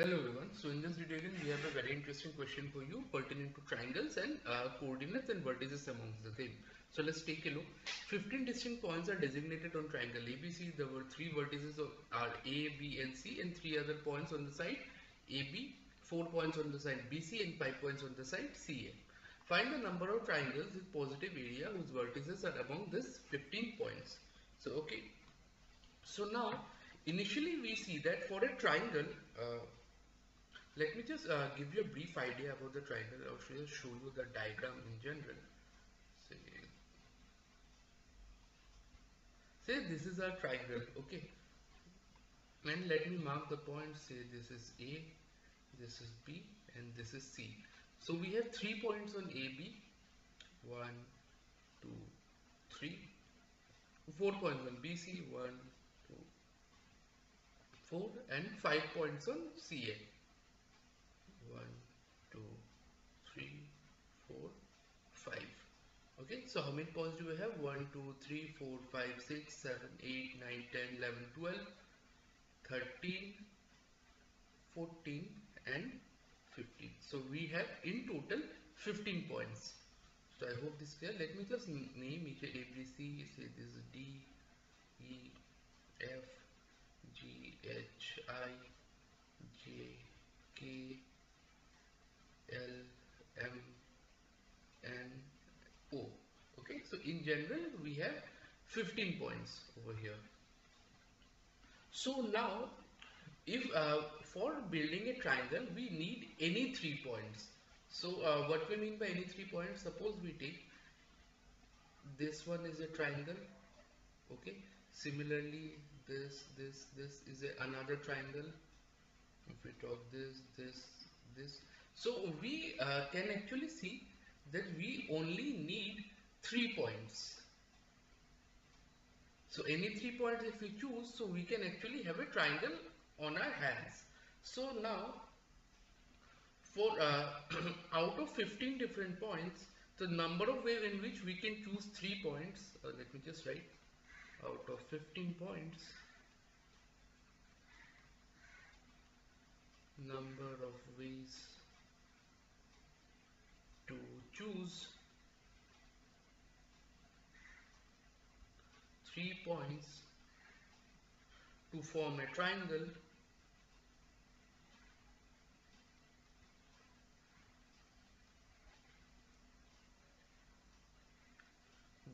Hello everyone. So in this video again we have a very interesting question for you pertaining to triangles and coordinates and vertices amongst the same. So let's take a look. 15 distinct points are designated on triangle ABC. There were 3 vertices are A, B and C and 3 other points on the side AB, 4 points on the side BC and 5 points on the side CA. Find the number of triangles with positive area whose vertices are among this 15 points. So okay. So now initially we see that for a triangle let me just give you a brief idea about the triangle. I'll just show you the diagram in general. Say, say this is a triangle, okay? And let me mark the points. Say this is A, this is B, and this is C. So we have 3 points on AB. 1, 2, 3. 4 points on BC. 1, 2, 4, and 5 points on CA. 1, 2, 3, 4, 5. Okay, so how many points do we have? 1, 2, 3, 4, 5, 6, 7, 8, 9, 10, 11, 12, 13, 14 and 15. So we have in total 15 points. So I hope this is clear. Let me just name each ABC. Say this is D, E, F, G, H, I, J, K, L, M, N, O. Okay, so in general we have 15 points over here. So now if for building a triangle we need any 3 points. So what we mean by any 3 points, suppose we take this one is a triangle, okay, similarly this is another triangle. If we talk this, so we can actually see that we only need 3 points. So any 3 points if we choose, so we can actually have a triangle on our hands. So now for out of 15 different points, the number of ways in which we can choose 3 points, let me just write, out of 15 points, number of ways to choose 3 points to form a triangle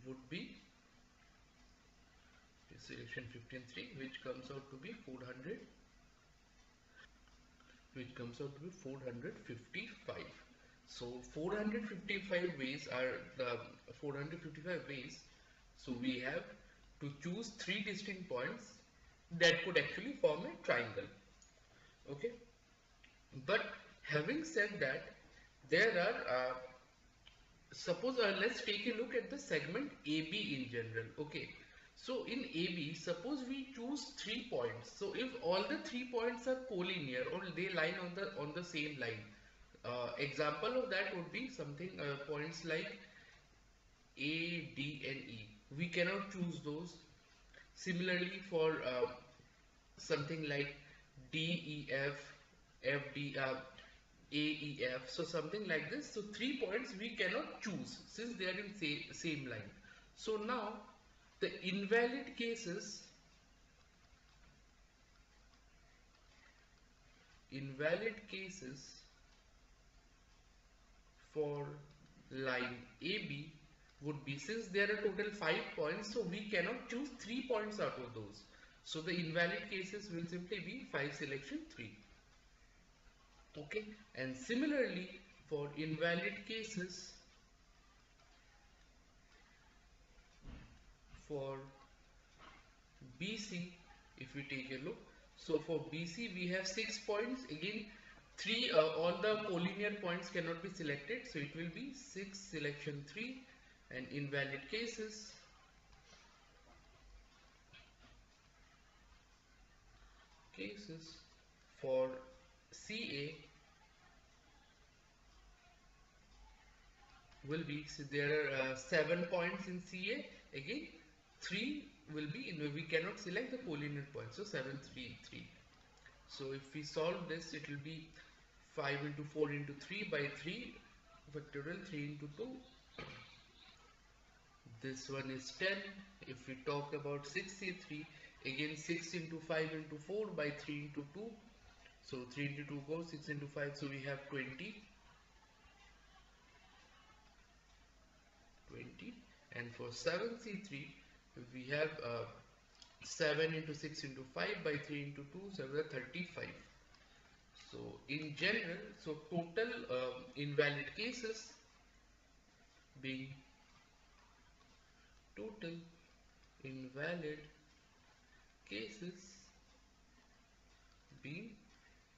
would be selection 15(3), which comes out to be 400, which comes out to be 455. So 455 ways are the 455 ways. So we have to choose 3 distinct points that could actually form a triangle. Okay, but having said that, there are suppose let's take a look at the segment AB in general. Okay, so in AB, suppose we choose 3 points. So if all the 3 points are collinear or they line on the same line, example of that would be something points like A, D and E. We cannot choose those. Similarly for something like D, E, F, F, D, A, E, F. So something like this. So 3 points we cannot choose since they are in same line. So now the invalid cases for line AB would be, since there are total 5 points, so we cannot choose 3 points out of those. So the invalid cases will simply be 5 selection 3. Okay, and similarly for invalid cases for BC, if we take a look, so for BC we have 6 points. Again, 3 all the collinear points cannot be selected, so it will be 6 selection 3. And invalid cases for CA will be, so there are 7 points in CA. Again, 3 will be in, we cannot select the collinear points, so 7 3 3. So if we solve this, it will be 5 into 4 into 3 by 3 factorial 3 into 2. This one is 10. If we talk about 63, again 6 into 5 into 4 by 3 into 2. So 3 into 2 goes, 6 into 5, so we have 20. 20. And for 7C3, we have 7 into 6 into 5 by 3 into 2, so we have 35. So in general, so total invalid cases being total invalid cases being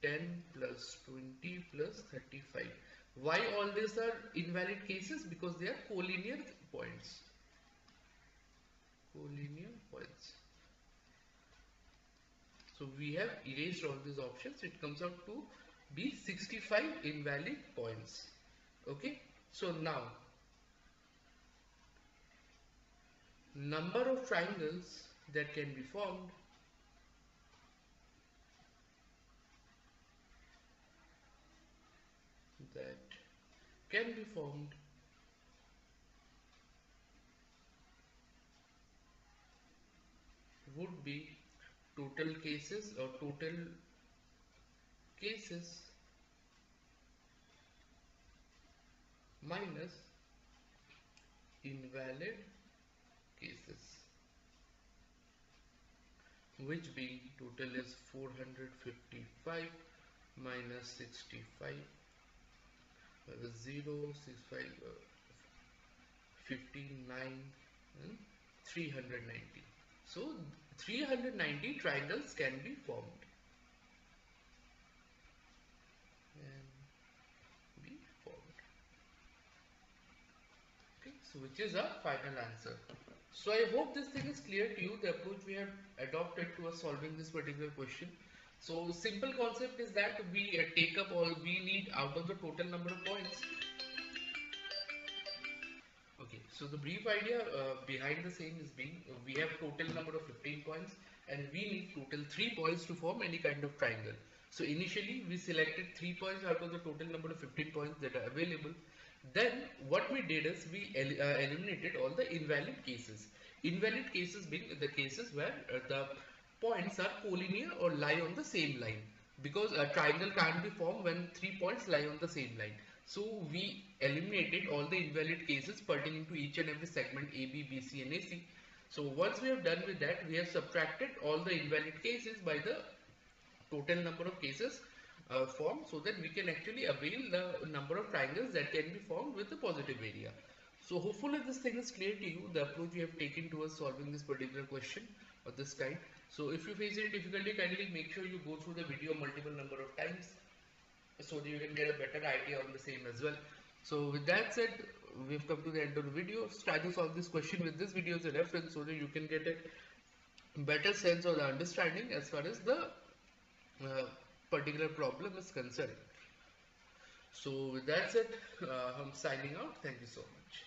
10 plus 20 plus 35. Why all these are invalid cases? Because they are collinear points. Collinear points. So we have erased all these options. It comes out to be 65 invalid points. Okay. So now, number of triangles that can be formed would be total cases or total cases minus invalid cases, which being total is 455 minus 65, 0, 65, 59, and 390. So 390 triangles can be formed. Okay, so which is our final answer. So I hope this thing is clear to you, the approach we have adopted to solving this particular question. So simple concept is that we take up all we need out of the total number of points. Okay, so the brief idea behind the same is being we have total number of 15 points and we need total 3 points to form any kind of triangle. So initially we selected 3 points out of the total number of 15 points that are available. Then what we did is we eliminated all the invalid cases. Invalid cases being the cases where the points are collinear or lie on the same line, because a triangle can't be formed when 3 points lie on the same line. So we eliminated all the invalid cases pertaining to each and every segment A, B, B, C and AC. So once we have done with that, we have subtracted all the invalid cases by the total number of cases formed, so that we can actually avail the number of triangles that can be formed with the positive area. So hopefully this thing is clear to you, the approach we have taken towards solving this particular question of this kind. So if you face any difficulty, kindly make sure you go through the video multiple number of times so that you can get a better idea on the same as well. So with that said, we've come to the end of the video. Try to solve this question with this video as a reference so that you can get a better sense of the understanding as far as the particular problem is concerned. So with that said, I'm signing out. Thank you so much.